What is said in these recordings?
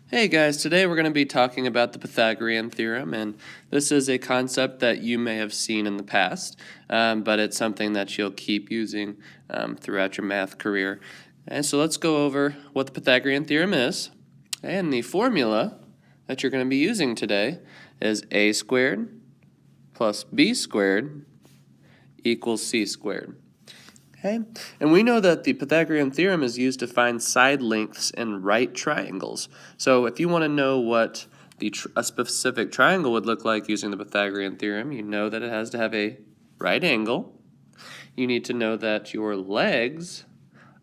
Hey guys, today we're going to be talking about the Pythagorean theorem, and this is a concept that you may have seen in the past, but it's something that you'll keep using throughout your math career. And so let's go over what the Pythagorean theorem is, and the formula that you're going to be using today is a squared plus b squared equals c squared. Okay, and we know that the Pythagorean theorem is used to find side lengths in right triangles. So if you want to know what a specific triangle would look like using the Pythagorean theorem, you know that it has to have a right angle. You need to know that your legs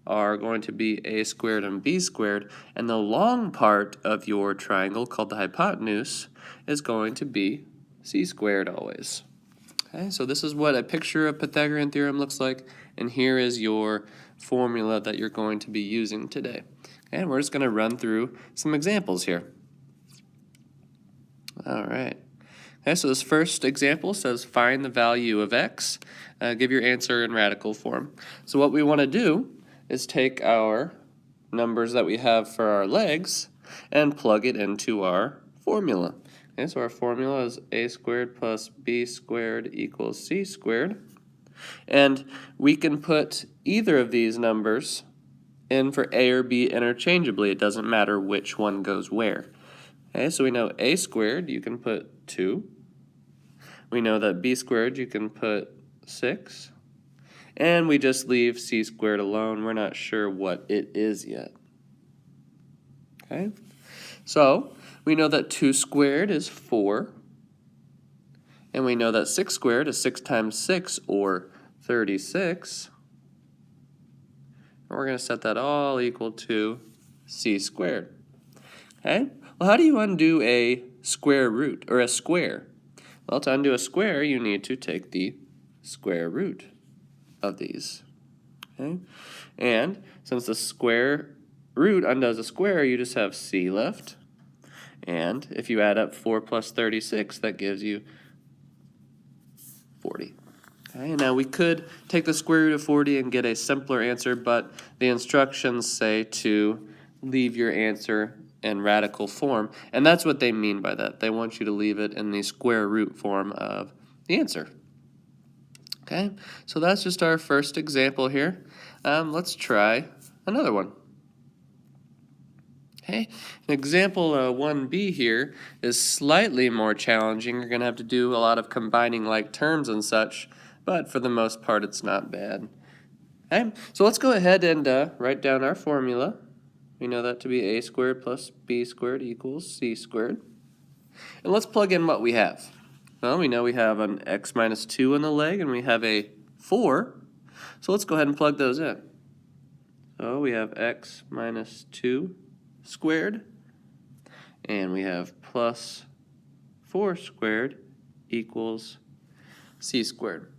are going to be a squared and b squared, and the long part of your triangle, called the hypotenuse, is going to be c squared always. Okay, so this is what a picture of Pythagorean theorem looks like, and here is your formula that you're going to be using today. Okay, and we're just going to run through some examples here. All right. Okay, so this first example says find the value of x. Give your answer in radical form. So what we want to do is take our numbers that we have for our legs and plug it into our formula. Okay, so our formula is a squared plus b squared equals c squared. And we can put either of these numbers in for a or b interchangeably. It doesn't matter which one goes where. Okay, so we know a squared, you can put 2. We know that b squared, you can put 6. And we just leave c squared alone. We're not sure what it is yet. Okay, so we know that 2 squared is 4. And we know that 6 squared is 6 times 6, or 36. And we're going to set that all equal to c squared. Okay, well, how do you undo a square root, or a square? Well, to undo a square, you need to take the square root of these. Okay, and since the square root undoes a square, you just have c left. And if you add up 4 plus 36, that gives you 40. Okay, and now we could take the square root of 40 and get a simpler answer, but the instructions say to leave your answer in radical form, and that's what they mean by that. They want you to leave it in the square root form of the answer. Okay, so that's just our first example here. Let's try another one. Okay, example 1b here is slightly more challenging. You're going to have to do a lot of combining like terms and such, but for the most part it's not bad. Okay, so let's go ahead and write down our formula. We know that to be a squared plus b squared equals c squared. And let's plug in what we have. Well, we know we have an x minus 2 in the leg, and we have a 4. So let's go ahead and plug those in. So we have x minus 2 squared, and we have plus 4 squared equals c squared.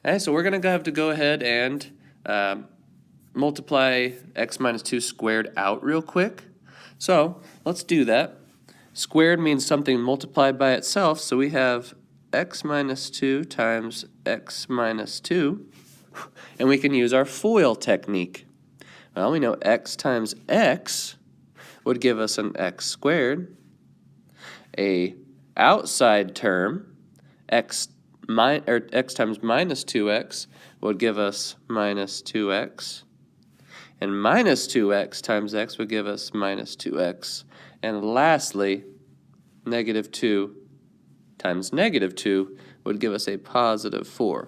Okay, so we're going to have to go ahead and multiply x minus 2 squared out real quick. So let's do that. Squared means something multiplied by itself, so we have x minus 2 times x minus 2, and we can use our FOIL technique. Well, we know x times x would give us an x squared. A outside term, x times minus 2x, would give us minus 2x. And minus 2x times x would give us minus 2x. And lastly, negative 2 times negative 2 would give us a positive 4.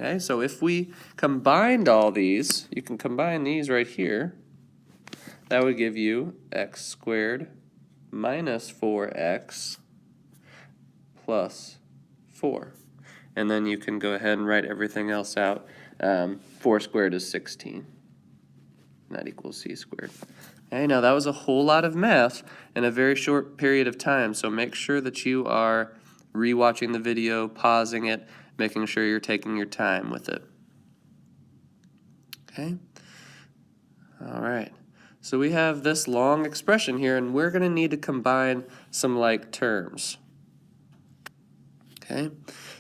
Okay, so if we combined all these, you can combine these right here. That would give you x squared minus 4x plus 4. And then you can go ahead and write everything else out. 4 squared is 16. And that equals c squared. Okay, now that was a whole lot of math in a very short period of time, so make sure that you are rewatching the video, pausing it, making sure you're taking your time with it. Okay? All right. So we have this long expression here, and we're going to need to combine some like terms. Okay?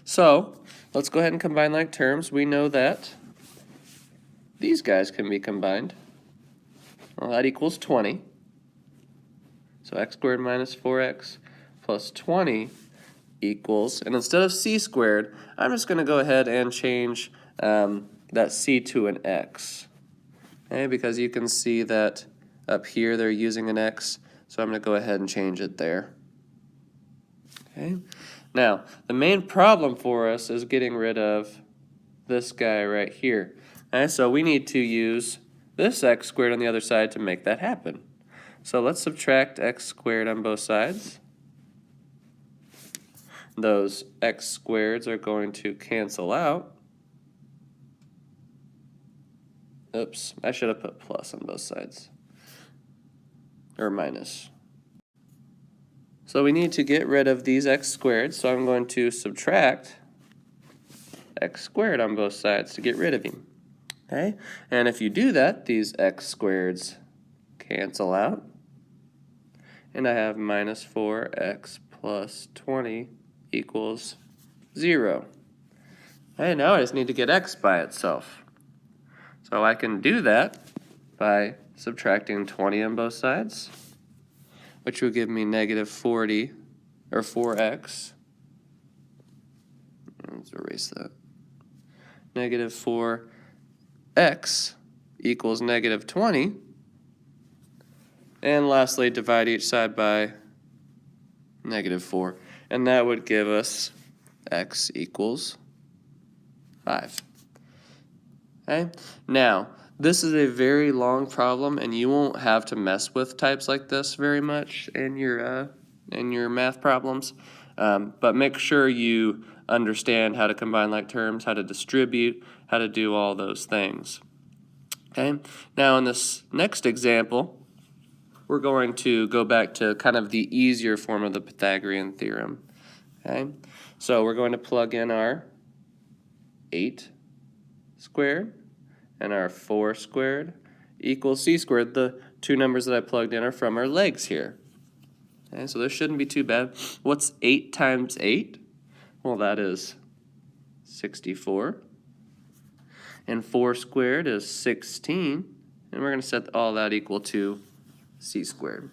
So let's go ahead and combine like terms. We know that these guys can be combined. Well, that equals 20. So x squared minus 4x plus 20 equals, and instead of c squared, I'm just going to go ahead and change that c to an x. Okay, because you can see that up here they're using an x, so I'm going to go ahead and change it there. Okay. Now, the main problem for us is getting rid of this guy right here. Okay, so we need to use this x squared on the other side to make that happen. So let's subtract x squared on both sides. Those x squareds are going to cancel out. Oops, I should have put plus on both sides. Or minus. So we need to get rid of these x squared, so I'm going to subtract x squared on both sides to get rid of him. Okay? And if you do that, these x squareds cancel out. And I have minus 4x plus 20 equals 0. Okay, now I just need to get x by itself. So I can do that by subtracting 20 on both sides, which will give me negative 40, or 4x. Let's erase that. Negative 4x equals negative 20. And lastly, divide each side by negative 4. And that would give us x equals 5. Okay? Now, this is a very long problem, and you won't have to mess with types like this very much in your math problems. But make sure you understand how to combine like terms, how to distribute, how to do all those things. Okay? Now, in this next example, we're going to go back to kind of the easier form of the Pythagorean theorem. Okay? So we're going to plug in our 8 squared and our 4 squared equals c squared. The two numbers that I plugged in are from our legs here. Okay, so this shouldn't be too bad. What's 8 times 8? Well, that is 64. And 4 squared is 16. And we're going to set all that equal to c squared.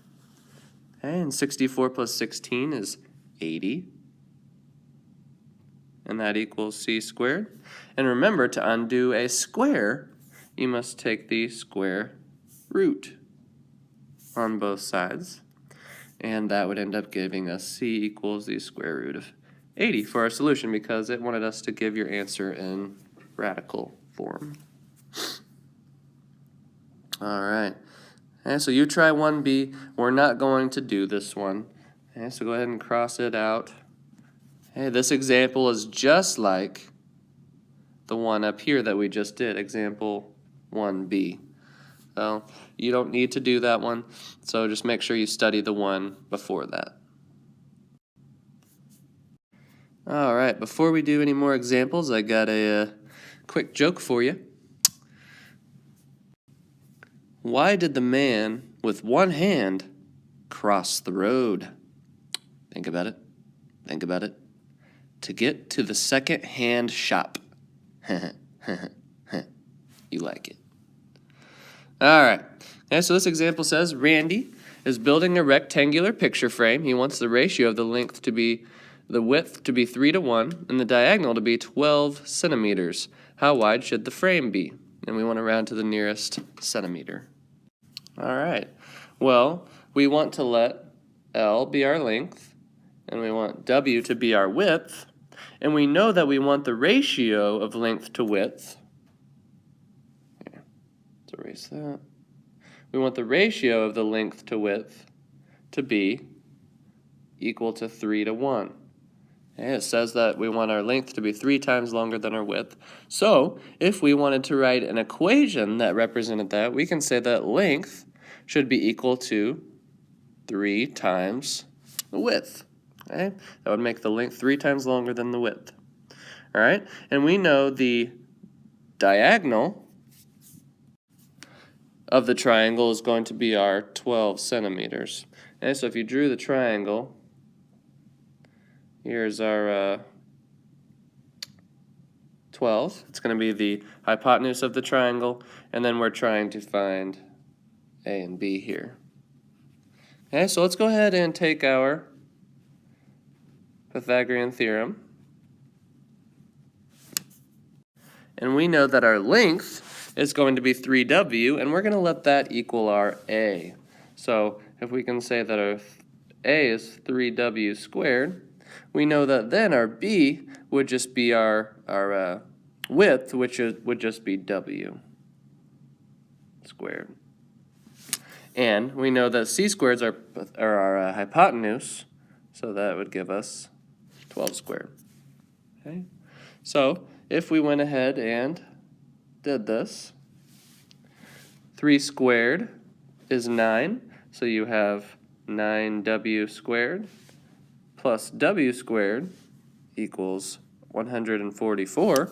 Okay, and 64 plus 16 is 80. And that equals c squared. And remember, to undo a square, you must take the square root on both sides. And that would end up giving us c equals the square root of 80 for our solution, because it wanted us to give your answer in radical form. All right. And so you try 1b. We're not going to do this one. Okay, so go ahead and cross it out. Okay, this example is just like the one up here that we just did, example 1b. So you don't need to do that one, so just make sure you study the one before that. All right, before we do any more examples, I got a quick joke for you. Why did the man with one hand cross the road? Think about it. Think about it. To get to the second-hand shop. You like it. All right. Okay, so this example says Randy is building a rectangular picture frame. He wants the ratio of the width to be 3:1 and the diagonal to be 12 centimeters. How wide should the frame be? And we want to round to the nearest centimeter. All right. Well, we want to let L be our length, and we want W to be our width, and we know that we want the ratio of length to width. Here, let's erase that. We want the ratio of the length to width to be equal to 3:1. Okay, it says that we want our length to be 3 times longer than our width. So if we wanted to write an equation that represented that, we can say that length should be equal to 3 times the width. Okay? That would make the length 3 times longer than the width. All right? And we know the diagonal of the triangle is going to be our 12 centimeters. Okay, so if you drew the triangle, here's our 12. It's going to be the hypotenuse of the triangle, and then we're trying to find A and B here. Okay, so let's go ahead and take our Pythagorean theorem. And we know that our length is going to be 3w, and we're going to let that equal our a. So if we can say that our a is 3w squared, we know that then our b would just be our width, which would just be w squared. And we know that c squareds are our hypotenuse, so that would give us 12 squared. Okay? So if we went ahead and did this, 3 squared is 9, so you have 9w squared plus w squared equals 144.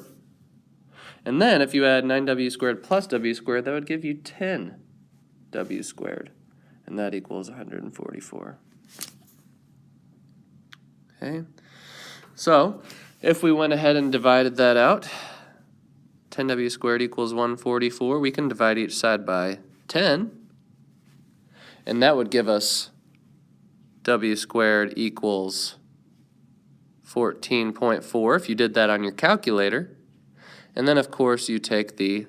And then if you add 9w squared plus w squared, that would give you 10w squared, and that equals 144. Okay, so if we went ahead and divided that out, 10w squared equals 144. We can divide each side by 10, and that would give us w squared equals 14.4 if you did that on your calculator. And then, of course, you take the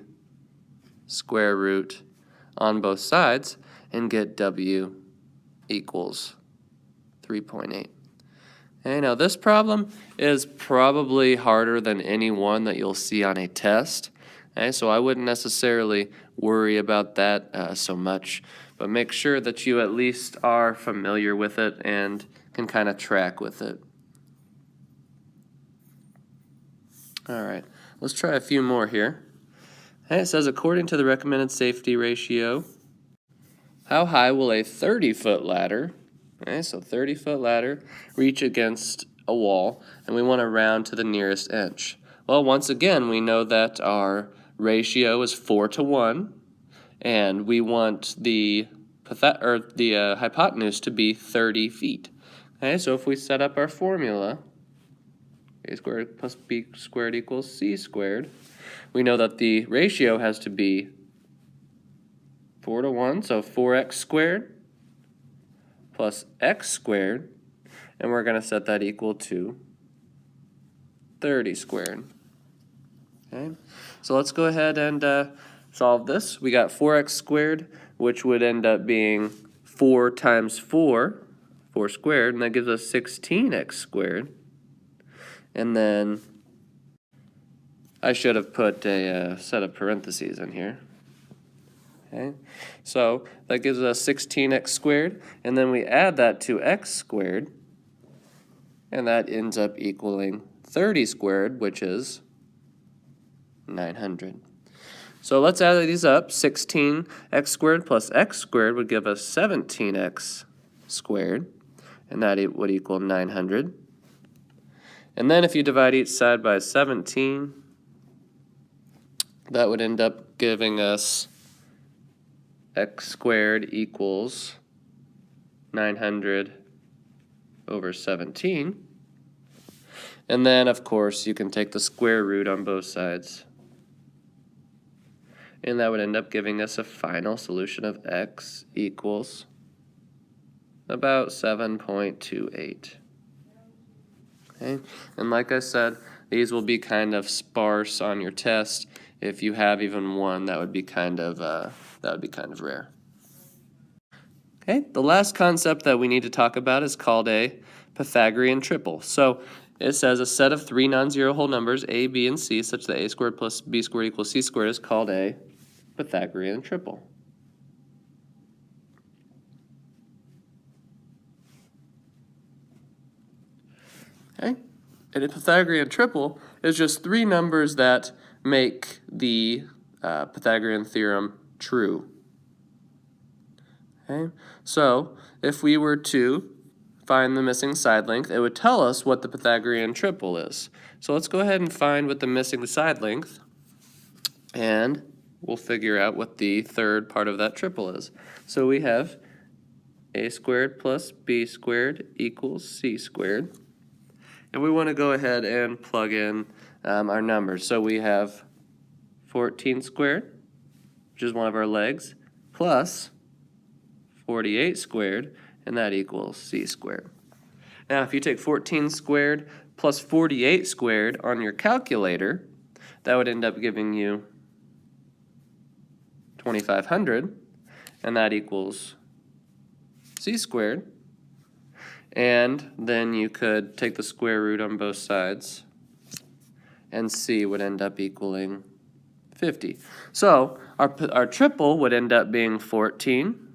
square root on both sides and get w equals 3.8. Okay, now this problem is probably harder than any one that you'll see on a test. Okay, so I wouldn't necessarily worry about that so much, but make sure that you at least are familiar with it and can kind of track with it. All right, let's try a few more here. Okay, it says, according to the recommended safety ratio, how high will a 30-foot ladder, okay, so 30-foot ladder, reach against a wall, and we want to round to the nearest inch? Well, once again, we know that our ratio is 4:1, and we want the hypotenuse to be 30 feet. Okay, so if we set up our formula, a squared plus b squared equals c squared, we know that the ratio has to be 4:1, so 4x squared plus x squared, and we're going to set that equal to 30 squared. Okay, so let's go ahead and solve this. We got 4x squared, which would end up being 4 times 4 squared, and that gives us 16x squared. And then I should have put a set of parentheses in here. Okay, so that gives us 16x squared, and then we add that to x squared, and that ends up equaling 30 squared, which is 900. So let's add these up. 16x squared plus x squared would give us 17x squared, and that would equal 900. And then if you divide each side by 17, that would end up giving us x squared equals 900 over 17. And then, of course, you can take the square root on both sides. And that would end up giving us a final solution of x equals about 7.28. Okay? And like I said, these will be kind of sparse on your test. If you have even one, that would be kind of rare. Okay, the last concept that we need to talk about is called a Pythagorean triple. So it says a set of 3 non-zero whole numbers, a, b, and c, such that a squared plus b squared equals c squared is called a Pythagorean triple. Okay, and a Pythagorean triple is just 3 numbers that make the Pythagorean theorem true. Okay, so if we were to find the missing side length, it would tell us what the Pythagorean triple is. So let's go ahead and find what the missing side length, and we'll figure out what the third part of that triple is. So we have a squared plus b squared equals c squared. And we want to go ahead and plug in our numbers. So we have 14 squared, which is one of our legs, plus 48 squared, and that equals c squared. Now, if you take 14 squared plus 48 squared on your calculator, that would end up giving you 2,500, and that equals c squared. And then you could take the square root on both sides, and c would end up equaling 50. So our triple would end up being 14,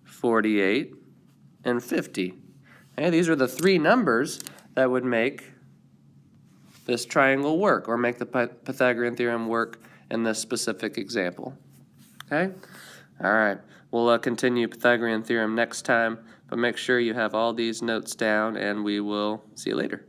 48, and 50. Okay, these are the three numbers that would make this triangle work, or make the Pythagorean theorem work in this specific example. Okay? All right. We'll continue Pythagorean theorem next time, but make sure you have all these notes down, and we will see you later.